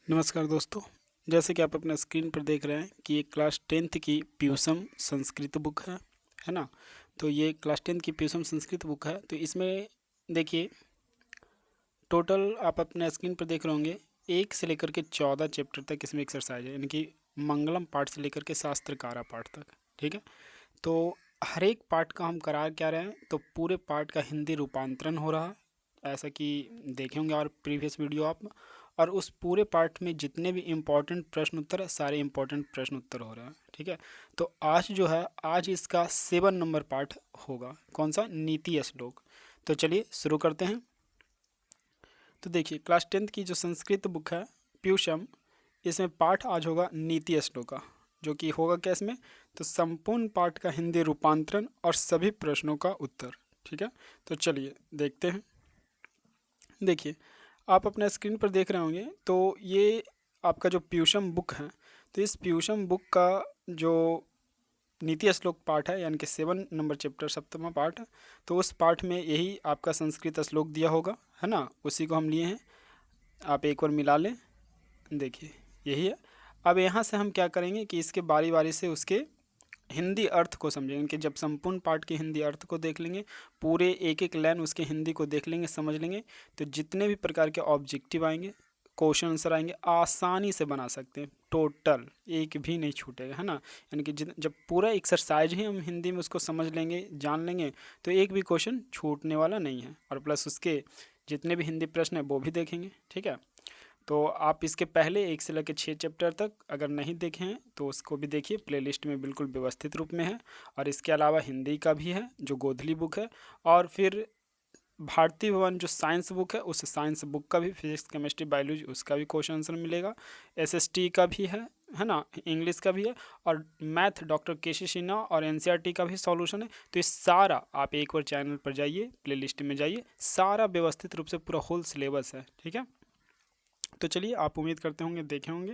नमस्कार दोस्तों। जैसे कि आप अपने स्क्रीन पर देख रहे हैं कि ये क्लास 10th की प्यूसम संस्कृत बुक है ना। तो ये क्लास 10th की प्यूसम संस्कृत बुक है। तो इसमें देखिए टोटल आप अपने स्क्रीन पर देख रहे होंगे 1 से लेकर के 14 चैप्टर तक इसमें एक्सरसाइज है, यानी कि मंगलम पाठ से लेकर के शास्त्रकारा पाठ तक। ठीक है। तो हर एक पाठ का हम करा क्या रहे हैं, तो पूरे पाठ का हिंदी रूपांतरण हो रहा है, ऐसा कि देखे होंगे और प्रीवियस वीडियो आप। और उस पूरे पाठ में जितने भी इम्पोर्टेंट प्रश्न उत्तर है, सारे इम्पोर्टेंट प्रश्न उत्तर हो रहे हैं। ठीक है। तो आज जो है, आज इसका 7 नंबर पाठ होगा। कौन सा? नीति श्लोक। तो चलिए शुरू करते हैं। तो देखिए क्लास 10th की जो संस्कृत बुक है प्यूषम, इसमें पाठ आज होगा नीति श्लोका, जो कि होगा क्या इसमें, तो संपूर्ण पाठ का हिंदी रूपांतरण और सभी प्रश्नों का उत्तर। ठीक है। तो चलिए देखते हैं। देखिए आप अपने स्क्रीन पर देख रहे होंगे, तो ये आपका जो प्यूषम बुक है, तो इस प्यूषम बुक का जो नीति श्लोक पाठ है, यानी कि 7 नंबर चैप्टर 7वां पाठ, तो उस पाठ में यही आपका संस्कृत श्लोक दिया होगा, है ना। उसी को हम लिए हैं, आप एक बार मिला लें। देखिए यही है। अब यहाँ से हम क्या करेंगे कि इसके बारी बारी से उसके हिंदी अर्थ को समझेंगे, कि जब संपूर्ण पाठ के हिंदी अर्थ को देख लेंगे, पूरे एक एक लाइन उसके हिंदी को देख लेंगे, समझ लेंगे, तो जितने भी प्रकार के ऑब्जेक्टिव आएंगे, क्वेश्चन आंसर आएंगे, आसानी से बना सकते हैं। टोटल एक भी नहीं छूटेगा, है ना। यानी कि जब पूरा एक्सरसाइज ही हम हिंदी में उसको समझ लेंगे, जान लेंगे, तो एक भी क्वेश्चन छूटने वाला नहीं है। और प्लस उसके जितने भी हिंदी प्रश्न है वो भी देखेंगे। ठीक है। तो आप इसके पहले 1 से लेकर 6 चैप्टर तक अगर नहीं देखे हैं तो उसको भी देखिए, प्लेलिस्ट में बिल्कुल व्यवस्थित रूप में है। और इसके अलावा हिंदी का भी है जो गोधली बुक है, और फिर भारतीय भवन जो साइंस बुक है, उस साइंस बुक का भी, फिजिक्स केमिस्ट्री बायोलॉजी, उसका भी क्वेश्चन आंसर मिलेगा। एसएसटी का भी है ना, इंग्लिश का भी है, और मैथ डॉक्टर केसी सिन्हा और एनसीईआरटी का भी सॉल्यूशन है। तो ये सारा आप एक बार चैनल पर जाइए, प्लेलिस्ट में जाइए, सारा व्यवस्थित रूप से पूरा होल सिलेबस है। ठीक है। तो चलिए, आप उम्मीद करते होंगे देखे होंगे,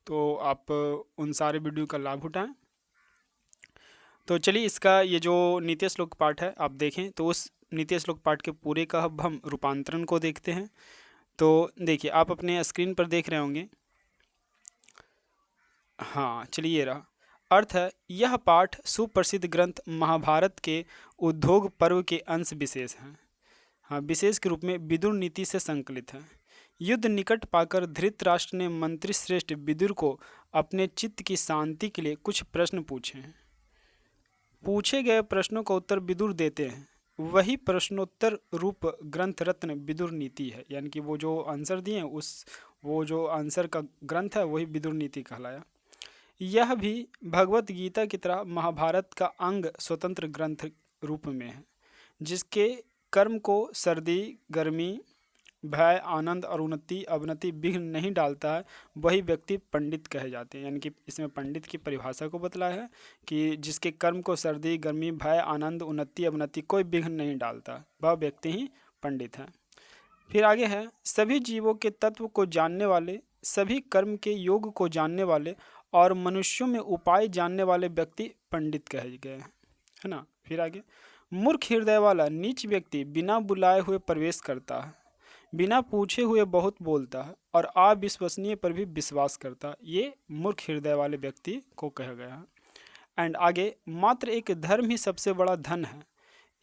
तो आप उन सारे वीडियो का लाभ उठाएं। तो चलिए इसका ये जो नीति श्लोक पाठ है आप देखें, तो उस नीति श्लोक पाठ के पूरे का अब हम रूपांतरण को देखते हैं। तो देखिए आप अपने स्क्रीन पर देख रहे होंगे। हाँ चलिए ये रहा। अर्थ है, यह पाठ सुप्रसिद्ध ग्रंथ महाभारत के उद्योग पर्व के अंश विशेष हैं। हाँ, विशेष के रूप में विदुर नीति से संकलित है। युद्ध निकट पाकर धृतराष्ट्र ने मंत्री श्रेष्ठ विदुर को अपने चित्त की शांति के लिए कुछ प्रश्न पूछे हैं। पूछे गए प्रश्नों का उत्तर विदुर देते हैं। वही प्रश्नोत्तर रूप ग्रंथ रत्न विदुर नीति है, यानी कि वो जो आंसर दिए हैं उस वो जो आंसर का ग्रंथ है वही विदुर नीति कहलाया। यह भी भगवत गीता की तरह महाभारत का अंग स्वतंत्र ग्रंथ रूप में है, जिसके कर्म को सर्दी गर्मी भय आनंद और उन्नति अवनति विघ्न नहीं डालता है, वही व्यक्ति पंडित कहे जाते हैं। यानी कि इसमें पंडित की परिभाषा को बतलाया है कि जिसके कर्म को सर्दी गर्मी भय आनंद उन्नति अवनति कोई विघ्न नहीं डालता, वह व्यक्ति ही पंडित है। फिर आगे है, सभी जीवों के तत्व को जानने वाले, सभी कर्म के योग को जानने वाले और मनुष्यों में उपाय जानने वाले व्यक्ति पंडित कहे गए हैं, है ना। फिर आगे, मूर्ख हृदय वाला नीच व्यक्ति बिना बुलाए हुए प्रवेश करता है, बिना पूछे हुए बहुत बोलता है और अविश्वसनीय पर भी विश्वास करता है, ये मूर्ख हृदय वाले व्यक्ति को कहा गया है। एंड आगे, मात्र एक धर्म ही सबसे बड़ा धन है,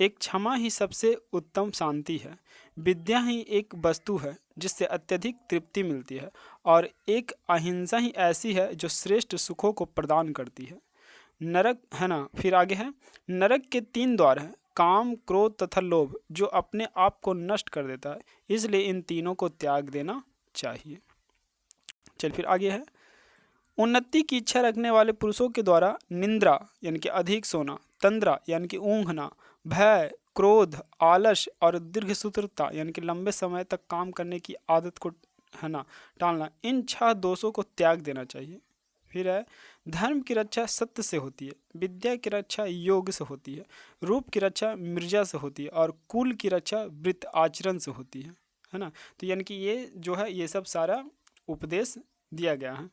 एक क्षमा ही सबसे उत्तम शांति है, विद्या ही एक वस्तु है जिससे अत्यधिक तृप्ति मिलती है, और एक अहिंसा ही ऐसी है जो श्रेष्ठ सुखों को प्रदान करती है। नरक, है ना। फिर आगे है, नरक के 3 द्वार हैं, काम क्रोध तथा लोभ, जो अपने आप को नष्ट कर देता है, इसलिए इन तीनों को त्याग देना चाहिए। चल फिर आगे है, उन्नति की इच्छा रखने वाले पुरुषों के द्वारा निंद्रा यानी कि अधिक सोना, तंद्रा यानी कि ऊँघना, भय क्रोध आलस और दीर्घसूत्रता यानी कि लंबे समय तक काम करने की आदत को, है ना, टालना, इन 6 दोषों को त्याग देना चाहिए। फिर है, धर्म की रक्षा सत्य से होती है, विद्या की रक्षा योग से होती है, रूप की रक्षा मिर्जा से होती है और कुल की रक्षा वृत्त आचरण से होती है ना। तो यानी कि ये जो है ये सब सारा उपदेश दिया गया है।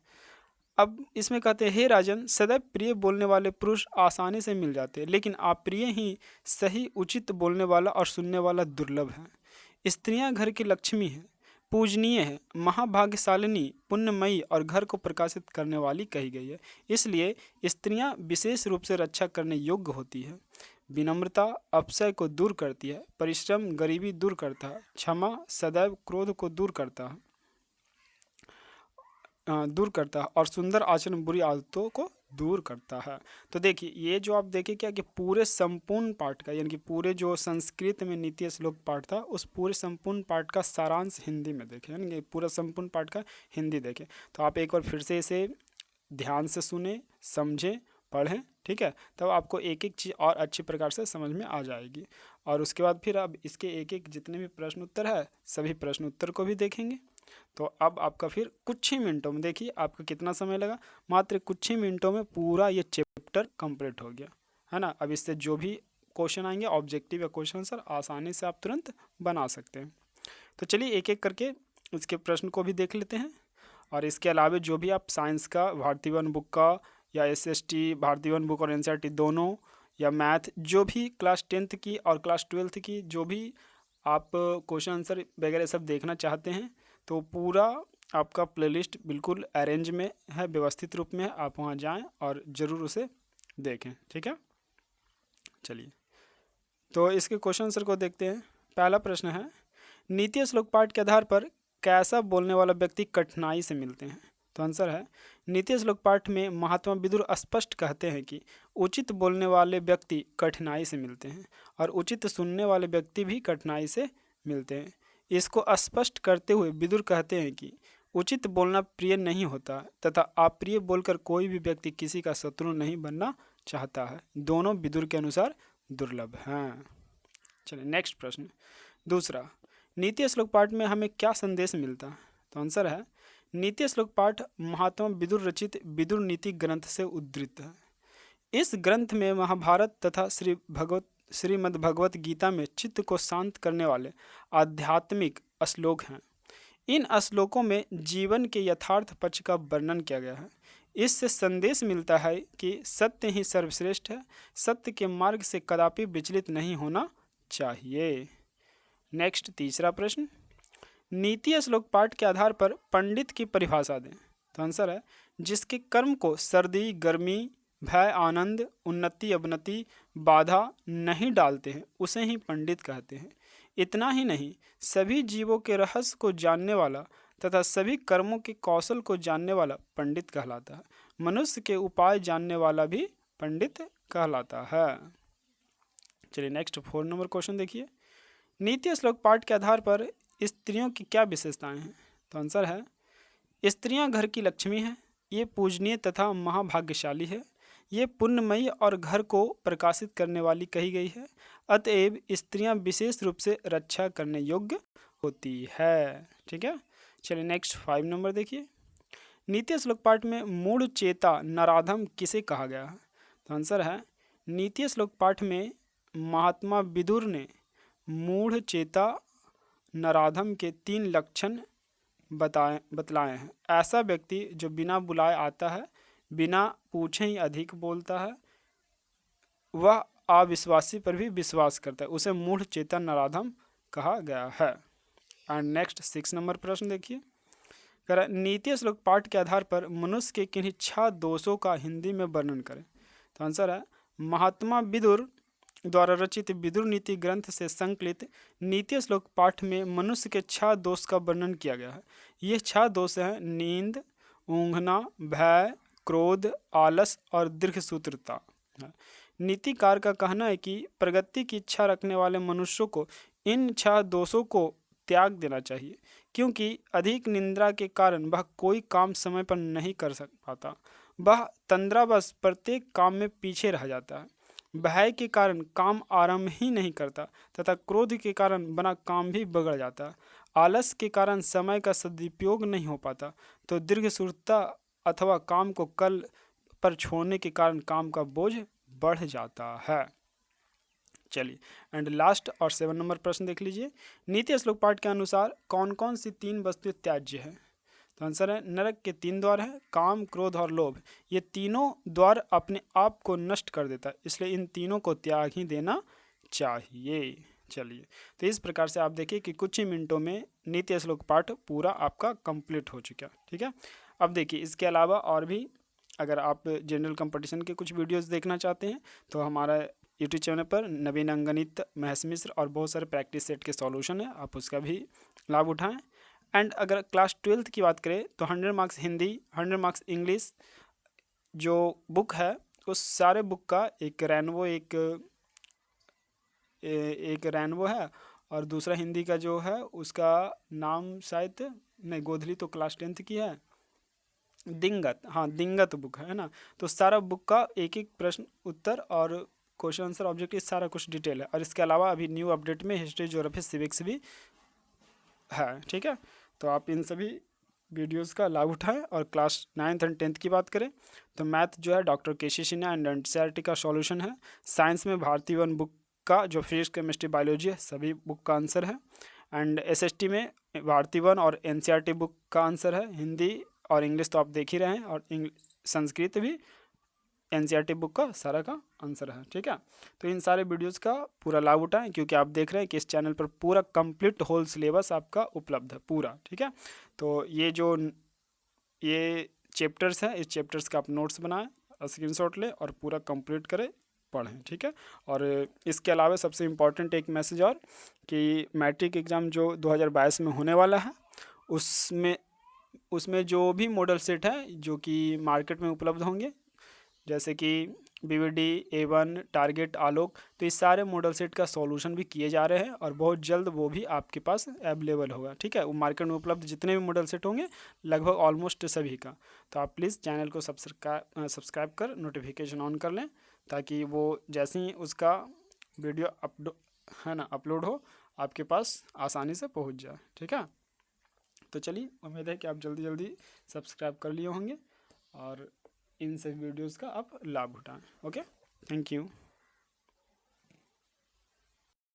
अब इसमें कहते हैं, हे राजन, सदैव प्रिय बोलने वाले पुरुष आसानी से मिल जाते हैं, लेकिन अप्रिय ही सही उचित बोलने वाला और सुनने वाला दुर्लभ है। स्त्रियां घर की लक्ष्मी हैं, पूजनीय है, महाभाग्यशालिनी, पुण्यमयी और घर को प्रकाशित करने वाली कही गई है। इसलिए स्त्रियां विशेष रूप से रक्षा करने योग्य होती है। विनम्रता अपशय को दूर करती है, परिश्रम गरीबी दूर करता है, क्षमा सदैव क्रोध को दूर करता है और सुंदर आचरण बुरी आदतों को दूर करता है। तो देखिए ये जो आप देखिए क्या कि पूरे संपूर्ण पाठ का, यानी कि पूरे जो संस्कृत में नीति श्लोक पाठ था उस पूरे संपूर्ण पाठ का सारांश हिंदी में देखें, यानी कि पूरा संपूर्ण पाठ का हिंदी देखें। तो आप एक बार फिर से इसे ध्यान से सुने, समझें, पढ़ें, ठीक है, तब आपको एक एक चीज़ और अच्छी प्रकार से समझ में आ जाएगी। और उसके बाद फिर अब इसके एक एक जितने भी प्रश्न उत्तर है सभी प्रश्न उत्तर को भी देखेंगे। तो अब आपका फिर कुछ ही मिनटों में, देखिए आपको कितना समय लगा, मात्र कुछ ही मिनटों में पूरा ये चैप्टर कंप्लीट हो गया है ना। अब इससे जो भी क्वेश्चन आएंगे ऑब्जेक्टिव या क्वेश्चन आंसर आसानी से आप तुरंत बना सकते हैं। तो चलिए एक एक करके इसके प्रश्न को भी देख लेते हैं। और इसके अलावा जो भी आप साइंस का भारतीय वन बुक का या SST भारतीय वन बुक और NCERT दोनों, या मैथ जो भी क्लास 10th की और क्लास 12th की जो भी आप क्वेश्चन आंसर वगैरह सब देखना चाहते हैं तो पूरा आपका प्लेलिस्ट बिल्कुल अरेंज में है, व्यवस्थित रूप में है, आप वहाँ जाएं और ज़रूर उसे देखें, ठीक है। चलिए तो इसके क्वेश्चन आंसर को देखते हैं। पहला प्रश्न है, नीति श्लोक पाठ के आधार पर कैसा बोलने वाला व्यक्ति कठिनाई से मिलते हैं। तो आंसर है, नीति श्लोक पाठ में महात्मा विदुर स्पष्ट कहते हैं कि उचित बोलने वाले व्यक्ति कठिनाई से मिलते हैं और उचित सुनने वाले व्यक्ति भी कठिनाई से मिलते हैं। इसको स्पष्ट करते हुए विदुर कहते हैं कि उचित बोलना प्रिय नहीं होता तथा अप्रिय बोलकर कोई भी व्यक्ति किसी का शत्रु नहीं बनना चाहता है। दोनों विदुर के अनुसार दुर्लभ हैं। चलिए नेक्स्ट प्रश्न दूसरा, नीति श्लोक पाठ में हमें क्या संदेश मिलता है। तो आंसर है, नीति श्लोक पाठ महात्मा विदुर रचित विदुर नीति ग्रंथ से उद्धृत है। इस ग्रंथ में महाभारत तथा श्रीमद् भगवत गीता में चित्त को शांत करने वाले आध्यात्मिक श्लोक हैं। इन श्लोकों में जीवन के यथार्थ पक्ष का वर्णन किया गया है। इससे संदेश मिलता है कि सत्य ही सर्वश्रेष्ठ है, सत्य के मार्ग से कदापि विचलित नहीं होना चाहिए। नेक्स्ट तीसरा प्रश्न, नीति श्लोक पाठ के आधार पर पंडित की परिभाषा दें। तो आंसर है, जिसके कर्म को सर्दी गर्मी भय आनंद उन्नति अवनति बाधा नहीं डालते हैं उसे ही पंडित कहते हैं। इतना ही नहीं, सभी जीवों के रहस्य को जानने वाला तथा सभी कर्मों के कौशल को जानने वाला पंडित कहलाता है। मनुष्य के उपाय जानने वाला भी पंडित कहलाता है। चलिए नेक्स्ट 4 नंबर क्वेश्चन देखिए, नीति श्लोक पाठ के आधार पर स्त्रियों की क्या विशेषताएं हैं। तो आंसर है, स्त्रियां घर की लक्ष्मी हैं, ये पूजनीय तथा महाभाग्यशाली है, ये पुण्यमयी और घर को प्रकाशित करने वाली कही गई है। अतएव स्त्रियां विशेष रूप से रक्षा करने योग्य होती है। ठीक है, चलिए नेक्स्ट 5 नंबर देखिए, नीति श्लोक पाठ में मूढ़ चेता नराधम किसे कहा गया है। तो आंसर है, नीति श्लोक पाठ में महात्मा विदुर ने मूढ़ चेता नराधम के 3 लक्षण बतलाए हैं। ऐसा व्यक्ति जो बिना बुलाए आता है, बिना पूछे ही अधिक बोलता है, वह अविश्वासी पर भी विश्वास करता है, उसे मूढ़ चेता नराधम कहा गया है। एंड नेक्स्ट 6 नंबर प्रश्न देखिए, नीति श्लोक पाठ के आधार पर मनुष्य के किन्हीं 6 दोषों का हिंदी में वर्णन करें। तो आंसर है, महात्मा विदुर द्वारा रचित विदुर नीति ग्रंथ से संकलित नीति श्लोक पाठ में मनुष्य के 6 दोष का वर्णन किया गया है। ये 6 दोष हैं नींद, ऊँघना, भय, क्रोध, आलस और दीर्घसूत्रता। नीतिकार का कहना है कि प्रगति की इच्छा रखने वाले मनुष्यों को इन 6 दोषों को त्याग देना चाहिए, क्योंकि अधिक निंद्रा के कारण वह कोई काम समय पर नहीं कर पाता, वह तंद्रावश प्रत्येक काम में पीछे रह जाता है, भय के कारण काम आरंभ ही नहीं करता तथा क्रोध के कारण बना काम भी बिगड़ जाता है, आलस के कारण समय का सदुपयोग नहीं हो पाता, तो दीर्घसूत्रता अथवा काम को कल पर छोड़ने के कारण काम का बोझ बढ़ जाता है। चलिए एंड लास्ट और 7 नंबर प्रश्न देख लीजिए, नीति श्लोक पाठ के अनुसार कौन कौन सी 3 वस्तुएं त्याज्य है। तो आंसर है, नरक के 3 द्वार हैं, काम, क्रोध और लोभ। ये तीनों द्वार अपने आप को नष्ट कर देता है, इसलिए इन तीनों को त्याग ही देना चाहिए। चलिए, तो इस प्रकार से आप देखिए कि कुछ ही मिनटों में नीति श्लोक पाठ पूरा आपका कंप्लीट हो चुका। ठीक है, अब देखिए इसके अलावा और भी अगर आप जनरल कंपटीशन के कुछ वीडियोस देखना चाहते हैं तो हमारा यूट्यूब चैनल पर नवीन अंगणित, महेश मिश्र और बहुत सारे प्रैक्टिस सेट के सॉल्यूशन है, आप उसका भी लाभ उठाएं। एंड अगर क्लास 12th की बात करें तो 100 मार्क्स हिंदी, 100 मार्क्स इंग्लिश जो बुक है उस सारे बुक का एक रैनवो है, और दूसरा हिंदी का जो है उसका नाम शायद नहीं, गोधली तो क्लास 10th की है, दिंगत, हाँ दिंगत बुक है ना। तो सारा बुक का एक एक प्रश्न उत्तर और क्वेश्चन आंसर ऑब्जेक्टिव सारा कुछ डिटेल है, और इसके अलावा अभी न्यू अपडेट में हिस्ट्री, ज्योग्राफी, सिविक्स भी है। ठीक है, तो आप इन सभी वीडियोस का लाभ उठाएं। और क्लास 9th एंड 10th की बात करें तो मैथ जो है doctor K C Sinha and NCERT का सॉल्यूशन है। साइंस में भारती वन बुक का जो फिजिक्स, केमिस्ट्री, बायोलॉजी है सभी बुक का आंसर है। एंड एसएसटी में भारती वन और एनसीईआरटी बुक का आंसर है। हिंदी और इंग्लिश तो आप देख ही रहे हैं, और संस्कृत भी एनसीईआरटी बुक का सारा का आंसर है। ठीक है, तो इन सारे वीडियोस का पूरा लाभ उठाएं, क्योंकि आप देख रहे हैं कि इस चैनल पर पूरा कंप्लीट होल सिलेबस आपका उपलब्ध है पूरा। ठीक है, तो ये चैप्टर्स हैं, इस चैप्टर्स का आप नोट्स बनाएं, स्क्रीनशॉट लें और पूरा कंप्लीट करें, पढ़ें। ठीक है, और इसके अलावा सबसे इम्पोर्टेंट एक मैसेज और कि मैट्रिक एग्ज़ाम जो 2022 में होने वाला है उसमें उसमें जो भी मॉडल सेट है जो कि मार्केट में उपलब्ध होंगे, जैसे कि बीवीडी, A1, टारगेट, आलोक, तो इस सारे मॉडल सेट का सॉल्यूशन भी किए जा रहे हैं और बहुत जल्द वो भी आपके पास अवेलेबल होगा। ठीक है, वो मार्केट में उपलब्ध जितने भी मॉडल सेट होंगे लगभग ऑलमोस्ट सभी का, तो आप प्लीज़ चैनल को सब्सक्राइब कर नोटिफिकेशन ऑन कर लें, ताकि वो जैसे ही उसका वीडियो अपलोड हो आपके पास आसानी से पहुँच जाए। ठीक है, तो चलिए, उम्मीद है कि आप जल्दी जल्दी सब्सक्राइब कर लिए होंगे और इन सभी वीडियोस का आप लाभ उठाएं। Okay, thank you.